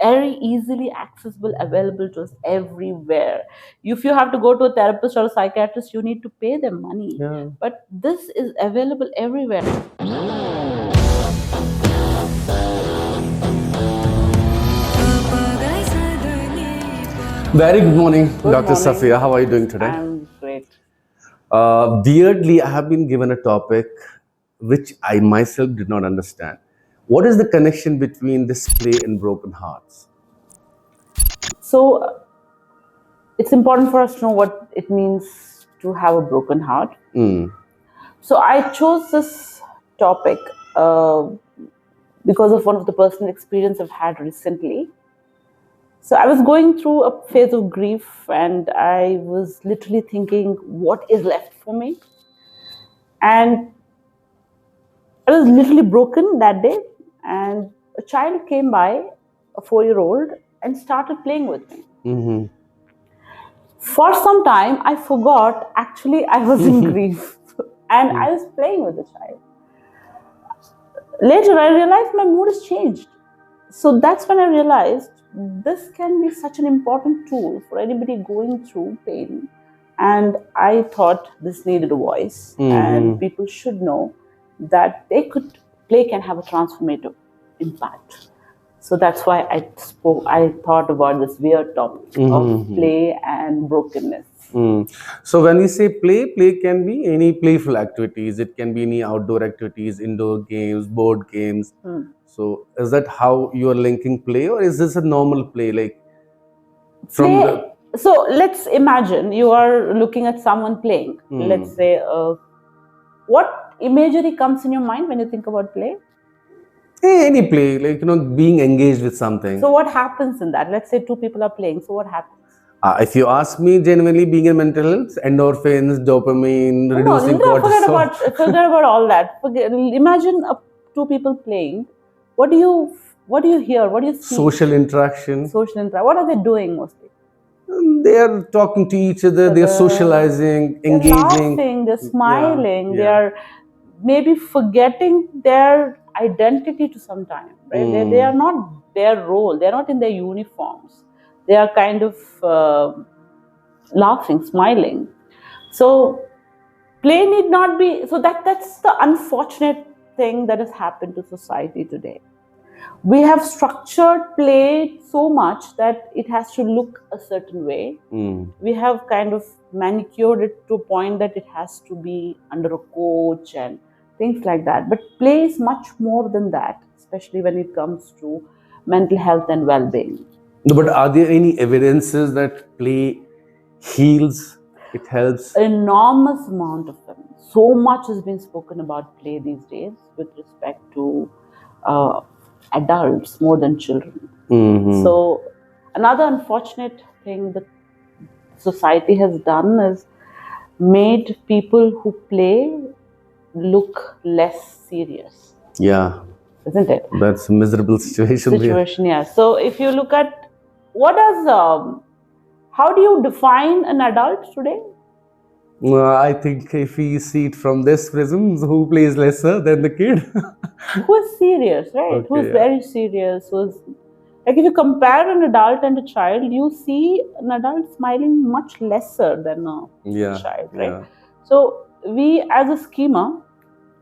very easily accessible, available to us everywhere. If you have to go to a therapist or a psychiatrist, you need to pay them money. Yeah. But this is available everywhere. Very good morning, Good Dr. morning. Safia. How are you doing today? I'm great. Weirdly, I have been given a topic which I myself did not understand. What is the connection between display and broken hearts? So it's important for us to know what it means to have a broken heart. So I chose this topic because of one of the personal experience I've had recently. So I was going through a phase of grief, and I was literally thinking, what is left for me? And I was literally broken that day, and a child came by, a 4-year-old, and started playing with me. For some time, I forgot actually I was in grief, and I was playing with the child. Later, I realized my mood has changed. So that's when I realized this can be such an important tool for anybody going through pain. And I thought this needed a voice, and people should know that play can have a transformative impact. So that's why I thought about this weird topic of play and brokenness. So when we say play can be any playful activities. It can be any outdoor activities, indoor games, board games. So is that how you are linking play, or is this a normal play like from play, so let's imagine you are looking at someone playing. Let's say, what imagery comes in your mind when you think about play? Any play, like being engaged with something. So what happens in that? Let's say two people are playing. So what happens? If you ask me, genuinely being in mental health, endorphins, dopamine, reducing cortisol. Forget about all that. Imagine two people playing. What do you hear? What do you see? Social interaction. What are they doing mostly? They are talking to each other. They are socializing, engaging. They're laughing. They're smiling. They are maybe forgetting their identity to some time. Right? They are not their role. They are not in their uniforms. They are kind of laughing, smiling. So play need not be. So that's the unfortunate thing that has happened to society today. We have structured play so much that it has to look a certain way. We have kind of manicured it to a point that it has to be under a coach and things like that. But play is much more than that, especially when it comes to mental health and well-being. No, but are there any evidences that play heals? It helps? Enormous amount of them. So much has been spoken about play these days with respect to adults more than children. So another unfortunate thing that society has done is made people who play look less serious. Yeah. Isn't it? That's a miserable situation. Yeah. So if you look at how do you define an adult today? I think if we see it from this prism, who plays lesser than the kid? Who is serious, right? Okay, who is very serious, like if you compare an adult and a child, you see an adult smiling much lesser than a child, right? So we as a schema,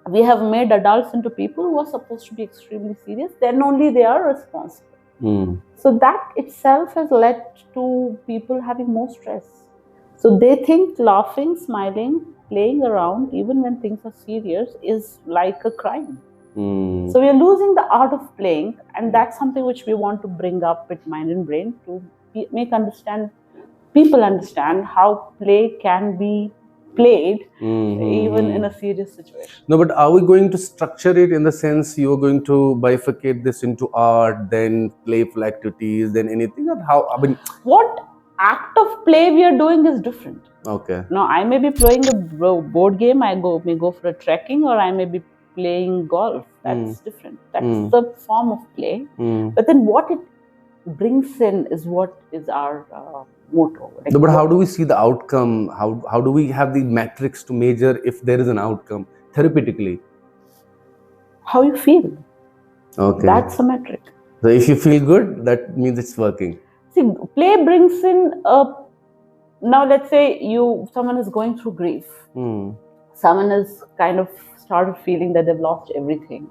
we have made adults into people who are supposed to be extremely serious, then only they are responsible. So that itself has led to people having more stress. So they think laughing, smiling, playing around, even when things are serious, is like a crime. So we are losing the art of playing, and that's something which we want to bring up with Mind and Brain to make people understand how play can be played even in a serious situation. No, but are we going to structure it in the sense you are going to bifurcate this into art, then playful activities, then anything? Or how? I mean, what act of play we are doing is different. Okay. Now, I may be playing a board game, may go for a trekking, or I may be playing golf. That's different. That's the form of play. But then what it brings in is what is our motto. Like, no, but how do we see the outcome? How do we have the metrics to measure if there is an outcome therapeutically? How you feel. Okay. That's a metric. So if you feel good, that means it's working. See, play brings in now let's say someone is going through grief. Someone has kind of started feeling that they've lost everything.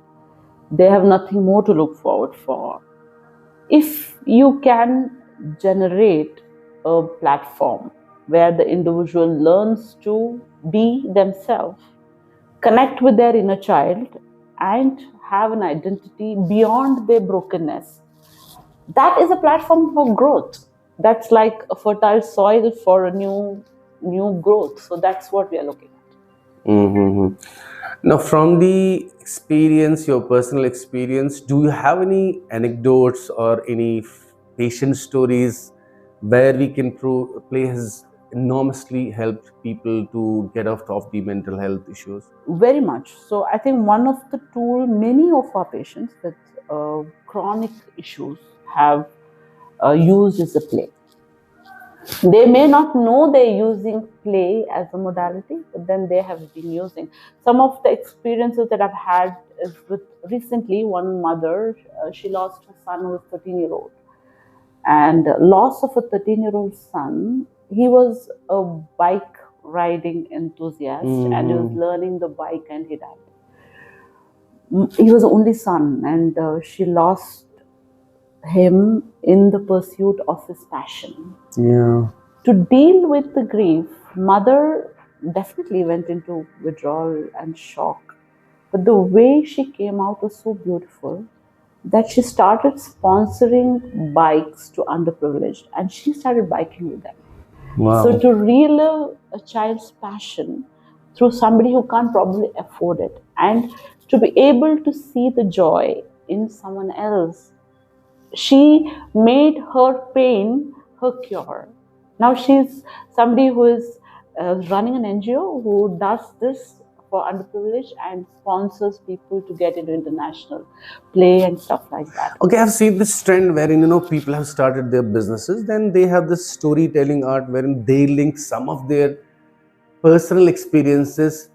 They have nothing more to look forward for. If you can generate a platform where the individual learns to be themselves, connect with their inner child, and have an identity beyond their brokenness, that is a platform for growth. That's like a fertile soil for a new growth. So that's what we are looking at. Mm-hmm. Now, from the experience, your personal experience, do you have any anecdotes or any patient stories where we can prove play has enormously helped people to get off of the mental health issues? Very much. So I think one of the tools many of our patients with chronic issues have used is the play. They may not know they're using play as a modality, but then they have been using. Some of the experiences that I've had is with recently one mother, she lost her son who was 13-year-old. And loss of a 13-year-old son, he was a bike riding enthusiast and he was learning the bike and he died. He was the only son and she lost him in the pursuit of his passion. Yeah. To deal with the grief, mother definitely went into withdrawal and shock. But the way she came out was so beautiful that she started sponsoring bikes to underprivileged and she started biking with them. Wow. So to relive a child's passion through somebody who can't probably afford it and to be able to see the joy in someone else, she made her pain her cure. Now she's somebody who is running an NGO who does this for underprivileged and sponsors people to get into international play and stuff like that. Okay, I've seen this trend wherein people have started their businesses, then they have this storytelling art wherein they link some of their personal experiences.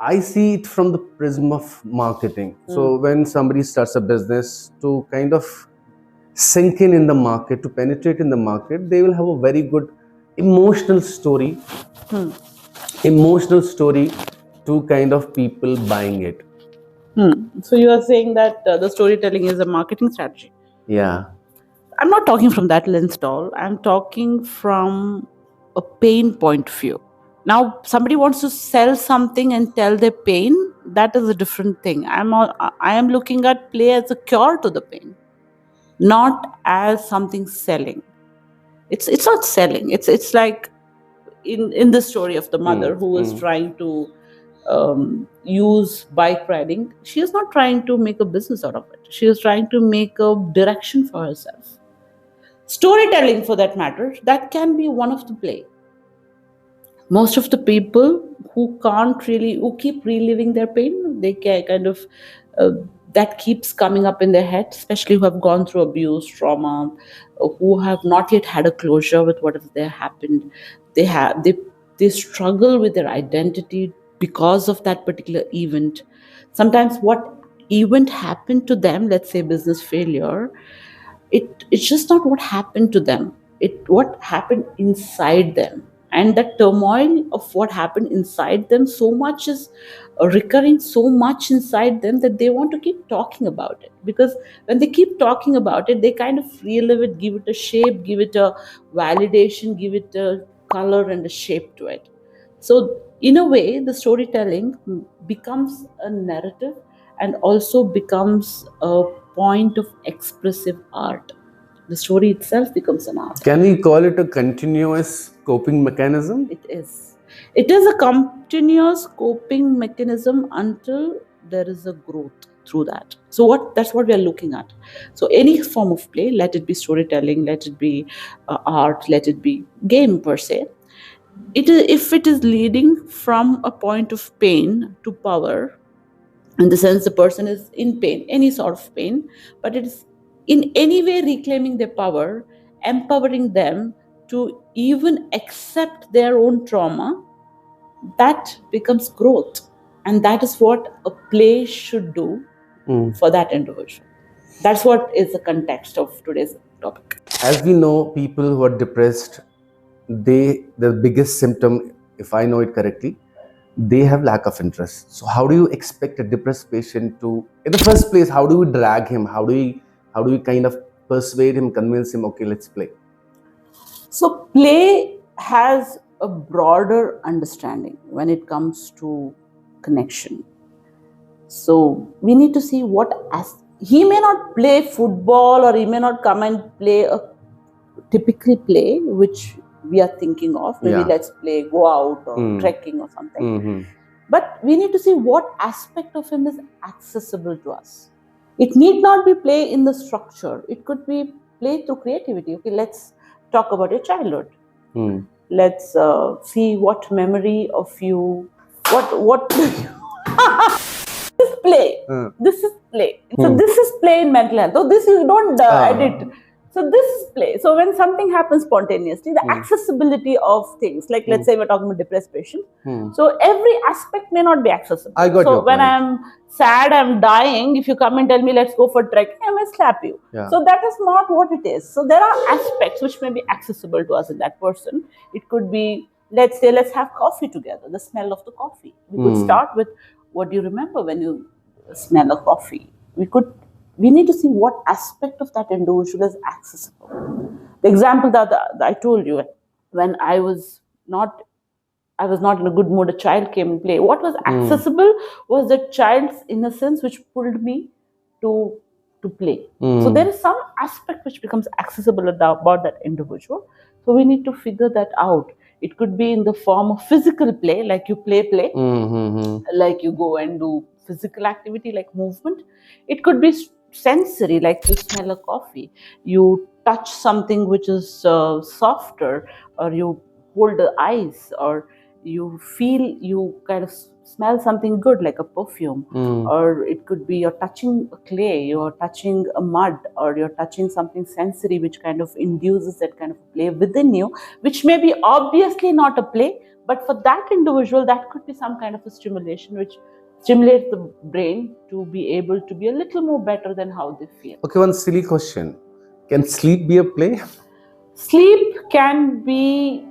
I see it from the prism of marketing. So when somebody starts a business, to kind of sink in the market, to penetrate in the market, they will have a very good emotional story. Emotional story to kind of people buying it. So you are saying that the storytelling is a marketing strategy? Yeah. I'm not talking from that lens at all. I'm talking from a pain point of view. Now, somebody wants to sell something and tell their pain. That is a different thing. I am looking at play as a cure to the pain, not as something selling. It's not selling. It's like in the story of the mother who was trying to use bike riding. She is not trying to make a business out of it. She is trying to make a direction for herself. Storytelling, for that matter, that can be one of the play. Most of the people who keep reliving their pain, they can kind of that keeps coming up in their head, especially who have gone through abuse, trauma, who have not yet had a closure with whatever they happened. They struggle with their identity because of that particular event. Sometimes what event happened to them, let's say business failure, it's just not what happened to them, what happened inside them, and that turmoil of what happened inside them so much is recurring so much inside them that they want to keep talking about it, because when they keep talking about it, they kind of relive it, give it a shape, give it a validation, give it a color and a shape to it. So in a way, the storytelling becomes a narrative and also becomes a point of expressive art. The story itself becomes an art. Can we call it a continuous coping mechanism? It is. It is a continuous coping mechanism until there is a growth through that. So that's what we are looking at. So any form of play, let it be storytelling, let it be art, let it be game per se, if it is leading from a point of pain to power, in the sense the person is in pain, any sort of pain, but it is in any way reclaiming their power, empowering them to even accept their own trauma, that becomes growth. And that is what a play should do for that individual. That's what is the context of today's topic. As we know, people who are depressed, the biggest symptom, if I know it correctly, they have lack of interest. So how do you expect a depressed patient to, in the first place, how do we drag him? How do we kind of persuade him, convince him, okay, let's play? So play has a broader understanding when it comes to connection. So we need to see he may not play football, or he may not come and play a typical play which we are thinking of. Maybe let's play, go out, or trekking or something. Mm-hmm. But we need to see what aspect of him is accessible to us. It need not be play in the structure. It could be play through creativity. Okay, let's talk about your childhood. Let's see what memory of you, what this play. This is play. So this is play in mental health. So this you don't edit. So this is play. So when something happens spontaneously, the accessibility of things, like let's say we're talking about depressed patient. So every aspect may not be accessible. I got so when I'm sad, I'm dying, if you come and tell me let's go for trekking, I may slap you. So that is not what it is. So there are aspects which may be accessible to us in that person. It could be, let's say, let's have coffee together, the smell of the coffee. We could start with, what do you remember when you smell a coffee? We need to see what aspect of that individual is accessible. The example that I told you, when I was not in a good mood, a child came and played. What was accessible was the child's innocence, which pulled me to play. So there is some aspect which becomes accessible about that individual. So we need to figure that out. It could be in the form of physical play, like you play, like you go and do physical activity like movement. It could be sensory, like you smell a coffee, you touch something which is softer, or you hold the ice, or you feel, you kind of smell something good like a perfume. Or it could be you're touching a clay, you're touching a mud, or you're touching something sensory which kind of induces that kind of play within you, which may be obviously not a play, but for that individual that could be some kind of a stimulation which stimulates the brain to be able to be a little more better than how they feel. Okay, one silly question. Can sleep be a play? Sleep can be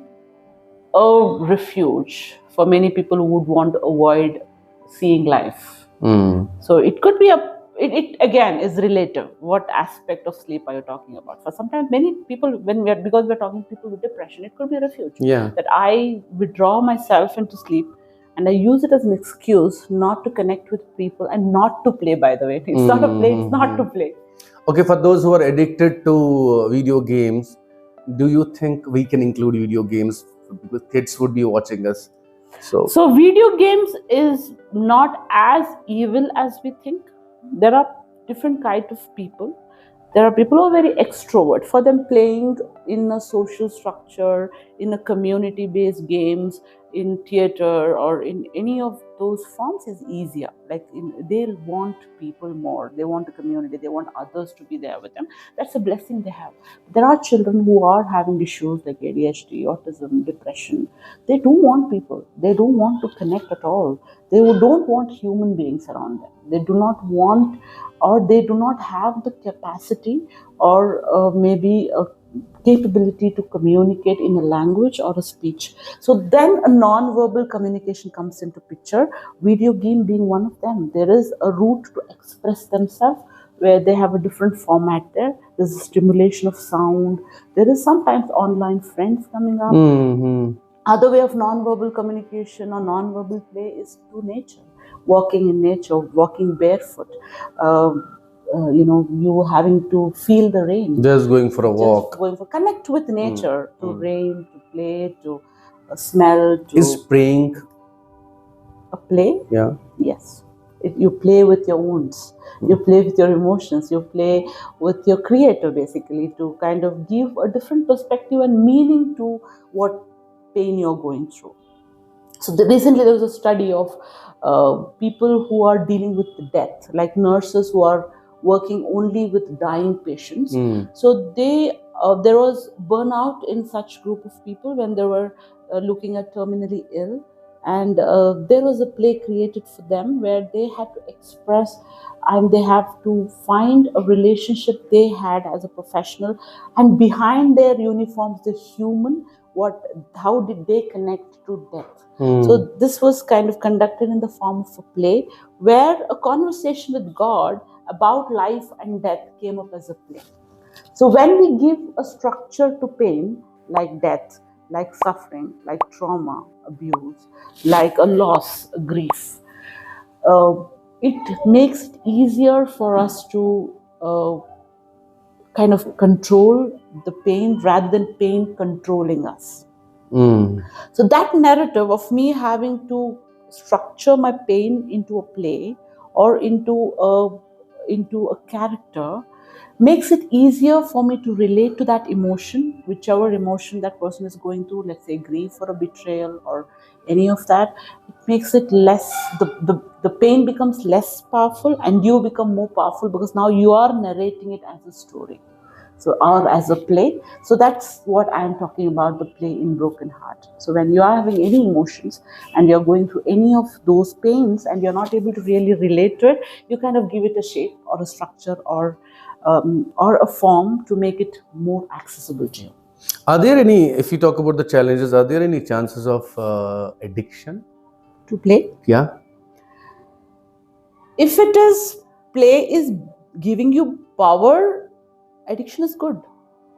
a refuge for many people who would want to avoid seeing life. So it could be it again is relative. What aspect of sleep are you talking about? For sometimes many people, because we're talking to people with depression, it could be a refuge. That I withdraw myself into sleep, and I use it as an excuse not to connect with people and not to play, by the way. It's not a play, it's not to play. Okay, for those who are addicted to video games, do you think we can include video games? Because kids would be watching us. So video games is not as evil as we think. There are different kinds of people. There are people who are very extrovert. For them, playing in a social structure, in a community-based games, in theater, or in any of those forms is easier. Like they want people more. They want a community. They want others to be there with them. That's a blessing they have. There are children who are having issues like ADHD, autism, depression. They don't want people. They don't want to connect at all. They don't want human beings around them. They do not want, or they do not have the capacity, or maybe a capability to communicate in a language or a speech. So then a non-verbal communication comes into picture, video game being one of them. There is a route to express themselves where they have a different format there. There's a stimulation of sound. There is sometimes online friends coming up. Other way of non-verbal communication or non-verbal play is through nature. Walking in nature, walking barefoot, you having to feel the rain. Just going for a walk. Connect with nature, to rain, to play, to smell. Is praying a play? Yeah. Yes. You play with your wounds. You play with your emotions. You play with your creator, basically, to kind of give a different perspective and meaning to what pain you're going through. So recently there was a study of people who are dealing with death, like nurses who are working only with dying patients. So there was burnout in such group of people when they were looking at terminally ill, and there was a play created for them where they had to express and they have to find a relationship they had as a professional, and behind their uniforms the human, what, how did they connect to death. So this was kind of conducted in the form of a play where a conversation with God about life and death came up as a play. So when we give a structure to pain, like death, like suffering, like trauma, abuse, like a loss, a grief, uh, it makes it easier for us to kind of control the pain rather than pain controlling us. So that narrative of me having to structure my pain into a play or into a character makes it easier for me to relate to that emotion, whichever emotion that person is going through, let's say grief or a betrayal or any of that. It makes it less, the pain becomes less powerful and you become more powerful because now you are narrating it as a story. So, or as a play. So that's what I'm talking about, the play in Broken Heart. So when you are having any emotions and you're going through any of those pains and you're not able to really relate to it, you kind of give it a shape or a structure or a form to make it more accessible to you. Are there any, if you talk about the challenges, are there any chances of addiction to play? Yeah. If it is play is giving you power, addiction is good.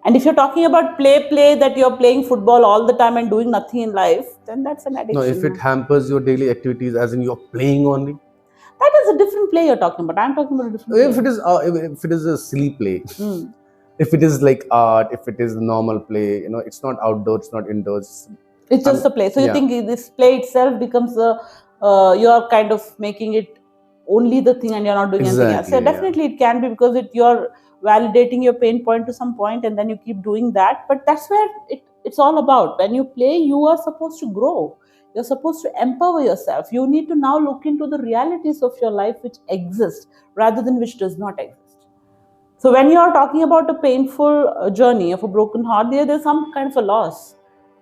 And if you're talking about play that you're playing football all the time and doing nothing in life, then that's an addiction. No, if it hampers your daily activities, as in you're playing only, that is a different play you're talking about. I'm talking about a different if play. If it is a silly play, if it is like art, if it is a normal play, it's not outdoors, it's not indoors. It's just a play. So you think this play itself becomes you're kind of making it only the thing and you're not doing anything else. So definitely it can be because you're validating your pain point to some point and then you keep doing that. But that's where it's all about. When you play, you are supposed to grow. You're supposed to empower yourself. You need to now look into the realities of your life which exist rather than which does not exist. So when you are talking about a painful journey of a broken heart, there's some kind of a loss.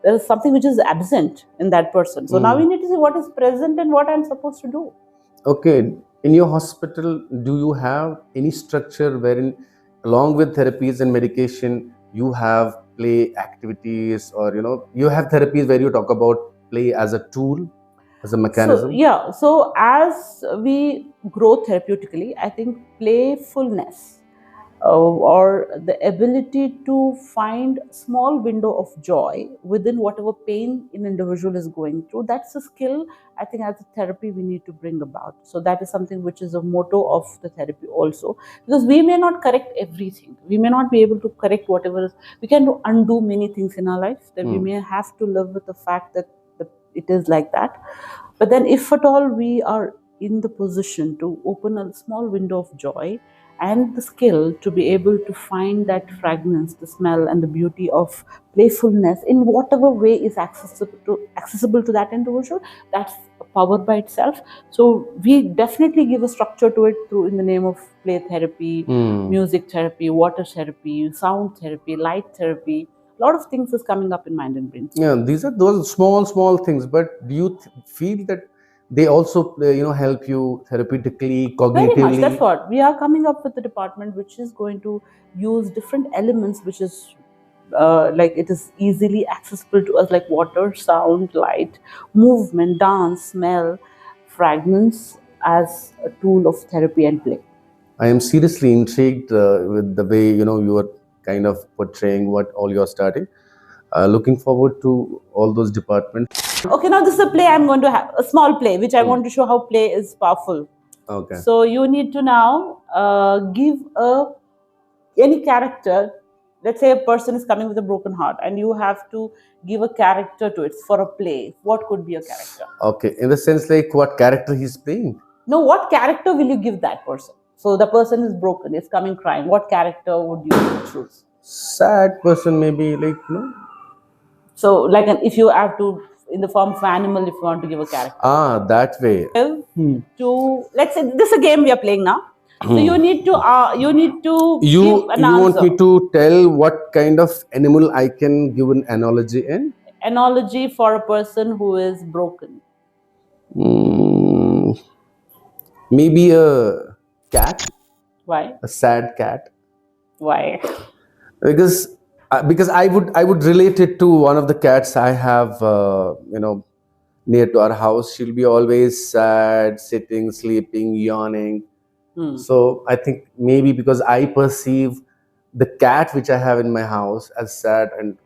There is something which is absent in that person. So now we need to see what is present and what I'm supposed to do. Okay. In your hospital, do you have any structure wherein, along with therapies and medication, you have play activities, or you have therapies where you talk about play as a tool, as a mechanism? So as we grow therapeutically, I think playfulness or the ability to find small window of joy within whatever pain an individual is going through, that's a skill I think as a therapy we need to bring about. So that is something which is a motto of the therapy also, because we may not correct everything, we may not be able to correct whatever is, we can undo many things in our life, that we may have to live with the fact that it is like that. But then if at all we are in the position to open a small window of joy and the skill to be able to find that fragrance, the smell and the beauty of playfulness in whatever way is accessible to that individual, that's a power by itself. So we definitely give a structure to it through in the name of play therapy, music therapy, water therapy, sound therapy, light therapy. A lot of things is coming up in mind and brain. Yeah, these are those small things, but do you feel that they also help you therapeutically, cognitively? Very much. That's what we are coming up with a department which is going to use different elements which is like it is easily accessible to us, like water, sound, light, movement, dance, smell, fragrance as a tool of therapy and play. I am seriously intrigued with the way you are kind of portraying what all you're starting. Looking forward to all those departments. Okay, now this is a play I'm going to have, a small play which I want to show how play is powerful. Okay. So you need to now give any character. Let's say a person is coming with a broken heart and you have to give a character to it for a play. What could be a character? Okay, in the sense like what character he's playing? No, what character will you give that person? So the person is broken, is coming crying. What character would you choose? Sad person, maybe, like, So like if you have to, in the form of animal, if you want to give a character. That way. To, let's say this is a game we are playing now. So you need to you want me to tell what kind of animal I can give an analogy in? Analogy for a person who is broken. Mm, maybe a cat, Why? a sad cat, Why? because I would relate it to one of the cats I have, near to our house. She'll be always sad, sitting, sleeping, yawning. Hmm. So I think maybe because I perceive the cat which I have in my house as sad, and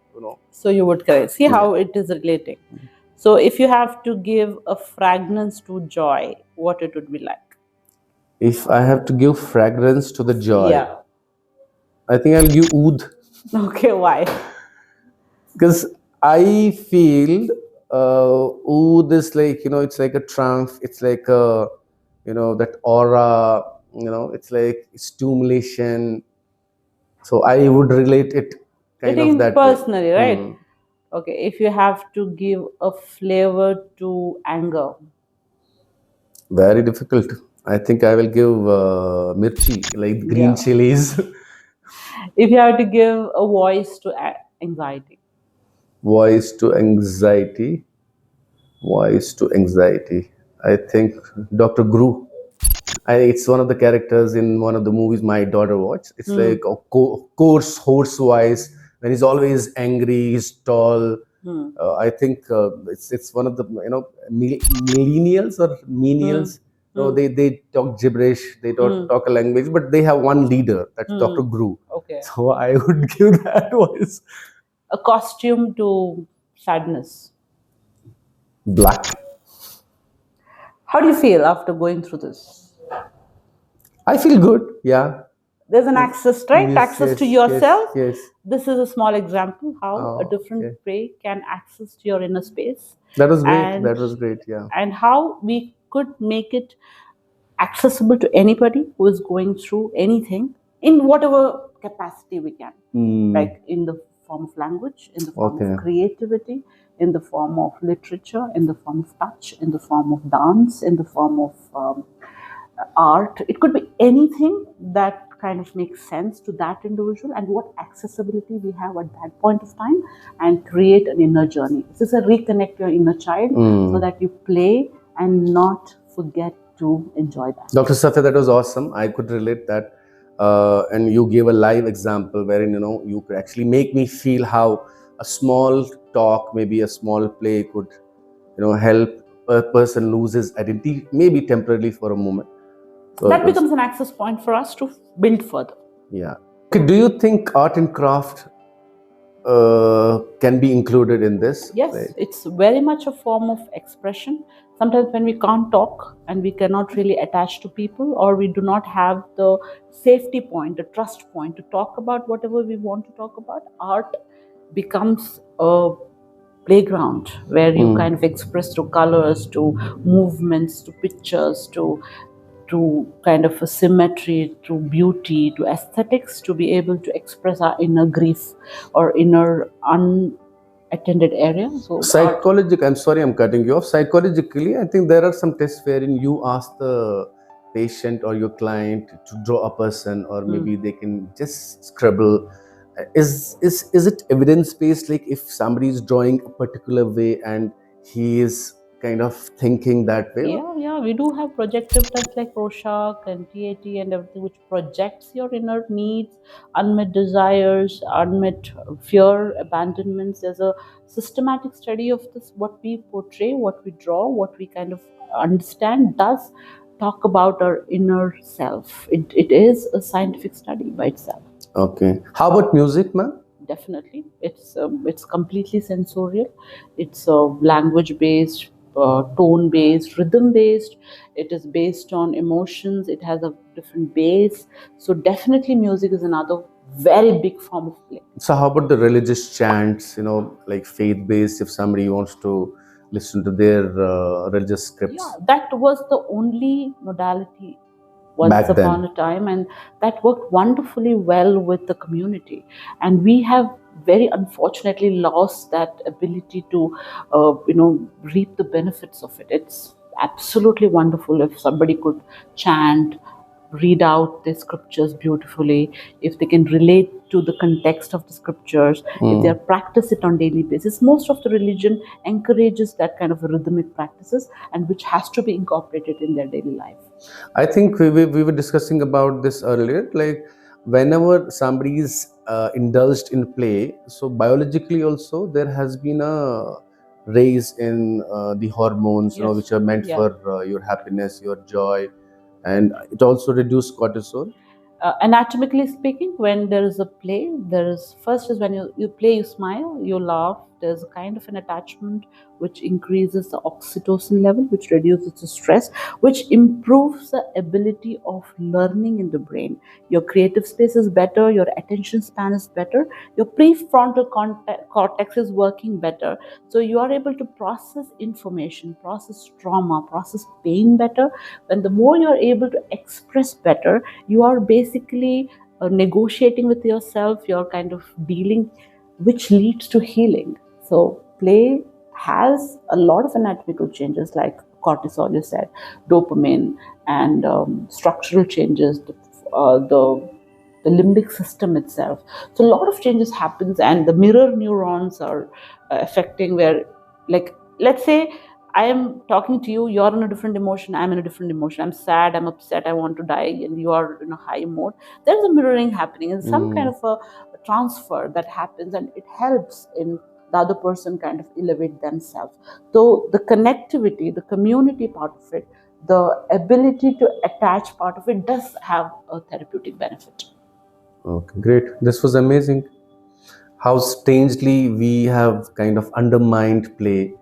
So you would correct. See yeah. how it is relating. So if you have to give a fragrance to joy, what it would be like? If I have to give fragrance to the joy, Yeah. I think I'll give oud, Okay, why? because I feel oud is like, it's like a trance. It's like a, that aura. It's like stimulation. So I would relate it You kind of think that way. personally, right? Okay, if you have to give a flavor to anger, Very difficult. I think I will give mirchi, like green yeah. chilies. If you have to give a voice to anxiety, Voice to anxiety. Voice to anxiety. I think Dr. Gru. It's one of the characters in one of the movies my daughter watched. It's hmm. like a coarse horse voice. When he's always angry, he's tall. Hmm. I think it's one of the millennials or Hmm. menials. No, Hmm. they talk gibberish. They Hmm. talk a language, but they have one leader. That's Hmm. Dr. Gru. Okay. So I would give that voice. A costume to sadness. Black. How do you feel after going through this? I feel good. Yeah. There's an access, right? Yes. Access to Yes. Yes. yourself. Yes. This is a small example how a Oh, different okay. way can access to your inner space, That was great. and That was great. Yeah. how we could make it accessible to anybody who is going through anything in whatever capacity we can, like in the form of language, in the form Okay. of creativity, in the form of literature, in the form of touch, in the form of dance, in the form of art. It could be anything that kind of makes sense to that individual and what accessibility we have at that point of time, and create an inner journey. This is a reconnect your inner child so that you play and not forget to enjoy that. Dr. Safia, that was awesome. I could relate that. And you gave a live example wherein, you could actually make me feel how a small talk, maybe a small play could, help a person lose his identity, maybe temporarily for a moment. So that becomes an access point for us to build further. Yeah. Okay, do you think art and craft can be included in this? Yes, Right? it's very much a form of expression. Sometimes when we can't talk and we cannot really attach to people, or we do not have the safety point, the trust point to talk about whatever we want to talk about, art becomes a playground where you kind of express through colors, to movements, to pictures, to kind of a symmetry, to beauty, to aesthetics, to be able to express our inner grief or inner unattended area. So Psychological, I'm sorry I'm cutting you off. Psychologically, I think there are some tests wherein you ask the patient or your client to draw a person, or maybe they can just scribble. Is it evidence based? Like if somebody is drawing a particular way and he is kind of thinking that way? yeah, we do have projective tests like Rorschach and TAT and everything, which projects your inner needs, unmet desires, unmet fear, abandonments. There's a systematic study of this. What we portray, what we draw, what we kind of understand does talk about our inner self. It is a scientific study by itself. Okay. How about music, ma'am? Definitely, it's completely sensorial. It's language based, tone based, rhythm based. It is based on emotions. It has a different base. So definitely music is another very big form of play. So how about the religious chants, like faith based, if somebody wants to listen to their religious scripts? Yeah, that was the only modality once Back upon then. a time, and that worked wonderfully well with the community. And we have very unfortunately lost that ability to reap the benefits of it. It's absolutely wonderful if somebody could chant read out the scriptures beautifully, if they can relate to the context of the scriptures, if they practice it on daily basis. Most of the religion encourages that kind of rhythmic practices, and which has to be incorporated in their daily life. I think we were discussing about this earlier. Like whenever somebody is indulged in play, so biologically also there has been a raise in the hormones, Yes. which are meant for your happiness, your joy, and it also reduces cortisol. Anatomically speaking, when there is a play, there is first is when you play, you smile, you laugh, there's a kind of an attachment which increases the oxytocin level, which reduces the stress, which improves the ability of learning in the brain. Your creative space is better, your attention span is better, your prefrontal cortex is working better. So you are able to process information, process trauma, process pain better. And the more you're able to express better, you are basically negotiating with yourself, you're kind of dealing, which leads to healing. So play has a lot of anatomical changes like cortisol, you said, dopamine, and structural changes, the limbic system itself. So a lot of changes happens, and the mirror neurons are affecting where, like, let's say I am talking to you, you're in a different emotion, I'm in a different emotion. I'm sad, I'm upset, I want to die, and you are in a high mode. There's a mirroring happening, and some kind of a transfer that happens, and it helps in the other person kind of elevate themselves. So the connectivity, the community part of it, the ability to attach part of it does have a therapeutic benefit. Okay, great. This was amazing. How strangely we have kind of undermined play.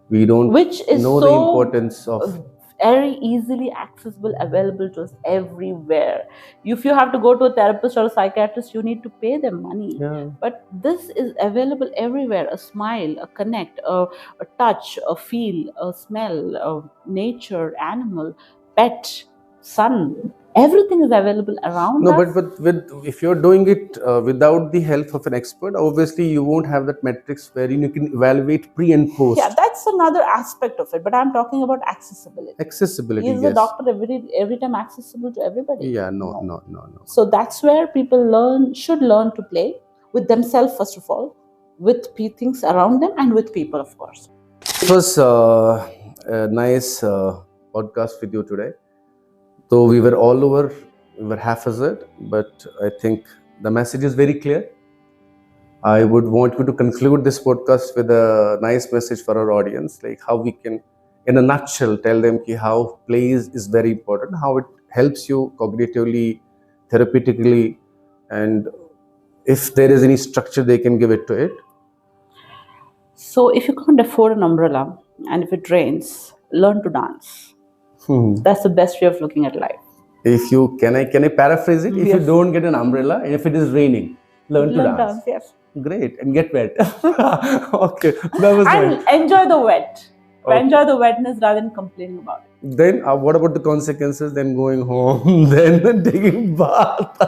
We don't know the importance of very easily accessible, available to us everywhere. If you have to go to a therapist or a psychiatrist, you need to pay them money. But this is available everywhere. A smile, a connect, a touch, a feel, a smell, a nature, animal, pet, sun. Everything is available around us. But if you're doing it without the help of an expert, obviously you won't have that metrics wherein you can evaluate pre and post. Yeah, that's another aspect of it. But I'm talking about accessibility. Accessibility. Is the doctor every time accessible to everybody? Yeah, no. So that's where people should learn to play with themselves first of all, with things around them, and with people, of course. It was a nice podcast with you today. Though we were all over, we were haphazard, but I think the message is very clear. I would want you to conclude this podcast with a nice message for our audience, like how we can, in a nutshell, tell them how play is very important, how it helps you cognitively, therapeutically, and if there is any structure they can give it to it. So if you can't afford an umbrella and if it rains, learn to dance. That's the best way of looking at life. Can I paraphrase it? If you don't get an umbrella and if it is raining, learn to dance. Yes. Great. And get wet. Okay. That was and enjoy the wet. Okay. Enjoy the wetness rather than complaining about it. Then what about the consequences? Then going home, then taking bath.